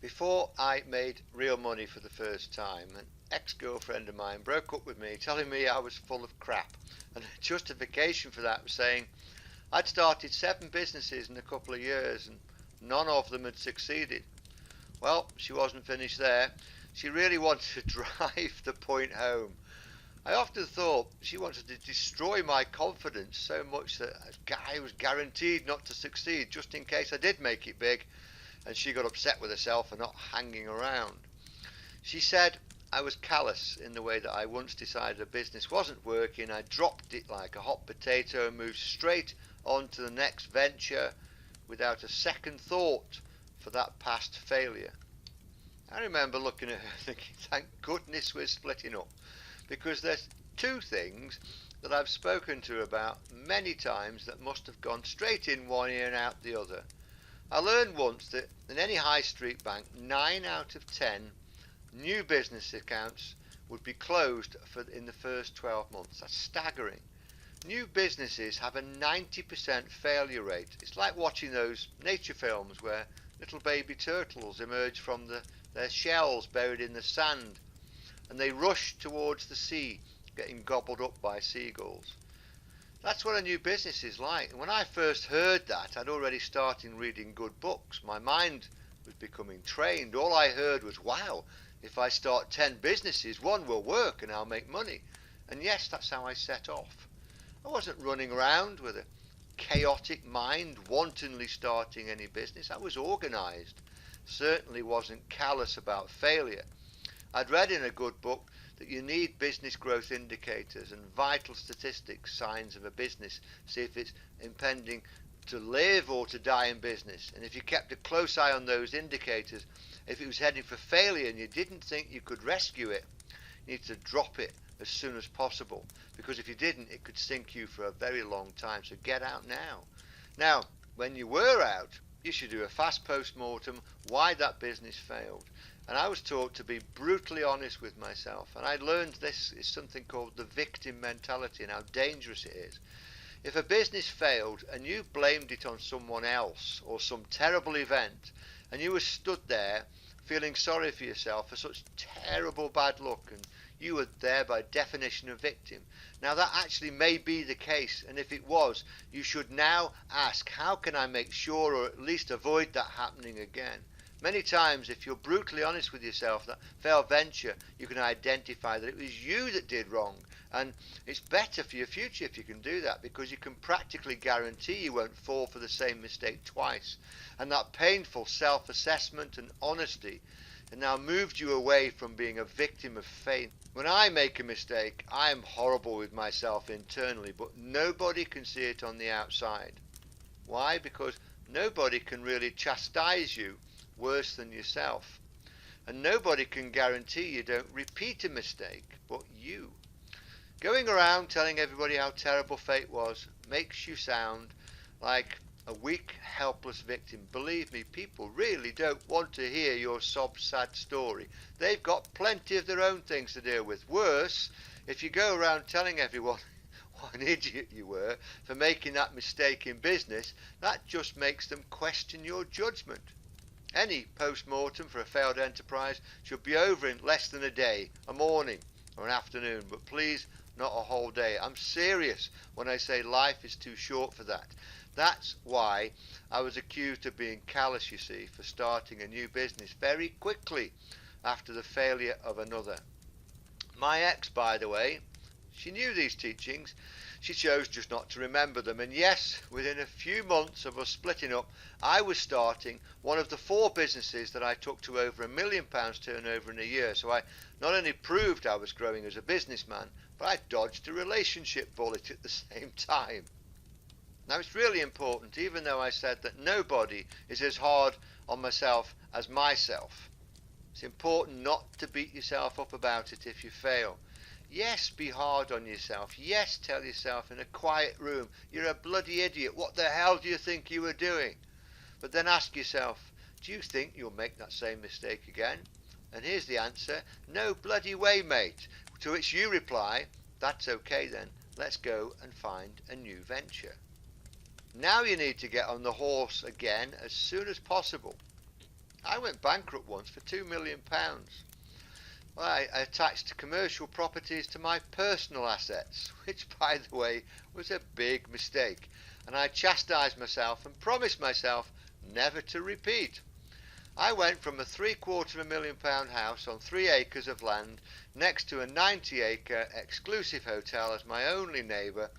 Before I made real money for the first time, an ex-girlfriend of mine broke up with me, telling me I was full of crap. And the justification for that was saying I'd started 7 businesses in a couple of years and none of them had succeeded. Well, she wasn't finished there. She really wanted to drive the point home. I often thought she wanted to destroy my confidence so much that I was guaranteed not to succeed just in case I did make it big, and she got upset with herself for not hanging around. She said I was callous in the way that I once decided a business wasn't working, I dropped it like a hot potato and moved straight on to the next venture without a second thought for that past failure. I remember looking at her thinking, thank goodness we're splitting up, because there's two things that I've spoken to her about many times that must have gone straight in one ear and out the other. I learned once that in any high street bank, 9 out of 10 new business accounts would be closed in the first 12 months. That's staggering. New businesses have a 90% failure rate. It's like watching those nature films where little baby turtles emerge from their shells buried in the sand and they rush towards the sea, getting gobbled up by seagulls. That's what a new business is like. And when I first heard that, I'd already started reading good books. My mind was becoming trained. All I heard was, wow, if I start 10 businesses, one will work and I'll make money. And yes, that's how I set off. I wasn't running around with a chaotic mind, wantonly starting any business. I was organised. Certainly wasn't callous about failure. I'd read in a good book that you need business growth indicators and vital statistics, signs of a business, see if it's impending to live or to die in business. And if you kept a close eye on those indicators, if it was heading for failure and you didn't think you could rescue it, you need to drop it as soon as possible, because if you didn't, it could sink you for a very long time. So get out now. Now, when you were out, you should do a fast post-mortem why that business failed. And I was taught to be brutally honest with myself, and I learned this is something called the victim mentality and how dangerous it is. If a business failed and you blamed it on someone else or some terrible event, and you were stood there feeling sorry for yourself for such terrible bad luck, and you were there by definition a victim. Now that actually may be the case, and if it was, you should now ask, how can I make sure or at least avoid that happening again? Many times, if you're brutally honest with yourself, that failed venture, you can identify that it was you that did wrong. And it's better for your future if you can do that, because you can practically guarantee you won't fall for the same mistake twice. And that painful self-assessment and honesty has now moved you away from being a victim of fate. When I make a mistake, I am horrible with myself internally, but nobody can see it on the outside. Why? Because nobody can really chastise you worse than yourself. And nobody can guarantee you don't repeat a mistake but you. Going around telling everybody how terrible fate was makes you sound like a weak, helpless victim. Believe me, people really don't want to hear your sob sad story. They've got plenty of their own things to deal with. Worse, if you go around telling everyone what an idiot you were for making that mistake in business, that just makes them question your judgment. Any post-mortem for a failed enterprise should be over in less than a day, a morning or an afternoon, but please not a whole day. I'm serious when I say life is too short for that. That's why I was accused of being callous, you see, for starting a new business very quickly after the failure of another. My ex, by the way, she knew these teachings. She chose just not to remember them. And yes, within a few months of us splitting up, I was starting one of the 4 businesses that I took to over £1 million turnover in a year. So I not only proved I was growing as a businessman, but I dodged a relationship bullet at the same time. Now it's really important, even though I said that nobody is as hard on myself as myself. It's important not to beat yourself up about it if you fail. Yes, be hard on yourself. Yes, tell yourself in a quiet room, you're a bloody idiot. What the hell do you think you were doing? But then ask yourself, do you think you'll make that same mistake again? And here's the answer, no bloody way, mate. To which you reply, that's okay then. Let's go and find a new venture. Now you need to get on the horse again as soon as possible. I went bankrupt once for £2 million. Well, I attached commercial properties to my personal assets, which, by the way, was a big mistake, and I chastised myself and promised myself never to repeat. I went from a £750,000 house on 3 acres of land next to a 90-acre exclusive hotel as my only neighbour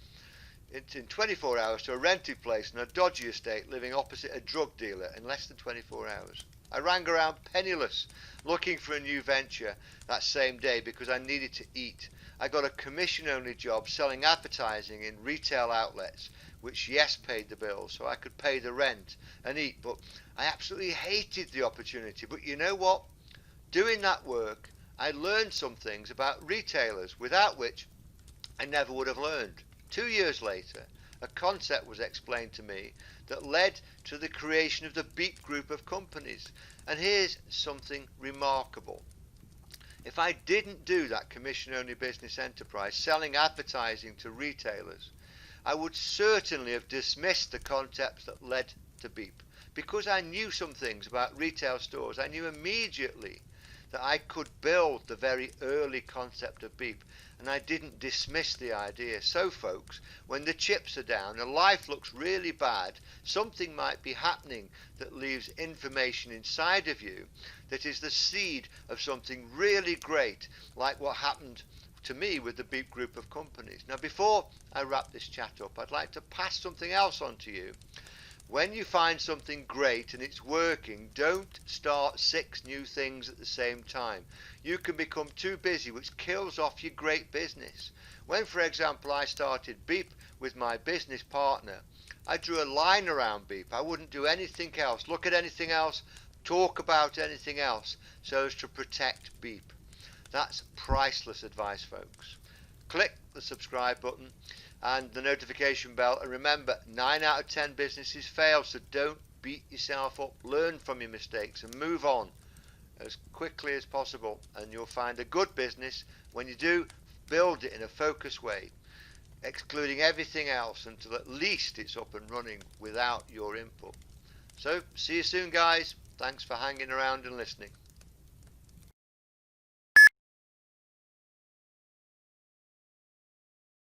in 24 hours to a rented place in a dodgy estate living opposite a drug dealer in less than 24 hours. I rang around penniless looking for a new venture that same day because I needed to eat. I got a commission-only job selling advertising in retail outlets, which yes paid the bills so I could pay the rent and eat, but I absolutely hated the opportunity. But you know what? Doing that work, I learned some things about retailers without which I never would have learned. 2 years later, a concept was explained to me that led to the creation of the Beep group of companies. And here's something remarkable. If I didn't do that commission-only business enterprise selling advertising to retailers, I would certainly have dismissed the concepts that led to Beep. Because I knew some things about retail stores, I knew immediately that I could build the very early concept of Beep, and I didn't dismiss the idea. So folks, when the chips are down and life looks really bad, something might be happening that leaves information inside of you that is the seed of something really great, like what happened to me with the Beep group of companies. Now, before I wrap this chat up, I'd like to pass something else on to you. When you find something great and it's working, don't start 6 new things at the same time. You can become too busy, which kills off your great business. When, for example, I started Beep with my business partner, I drew a line around Beep. I wouldn't do anything else, look at anything else, talk about anything else, so as to protect Beep. That's priceless advice, folks. Click the subscribe button and the notification bell, and remember, 9 out of 10 businesses fail, so don't beat yourself up. Learn from your mistakes and move on as quickly as possible, and you'll find a good business. When you do, build it in a focused way, excluding everything else until at least it's up and running without your input. So see you soon, guys. Thanks for hanging around and listening.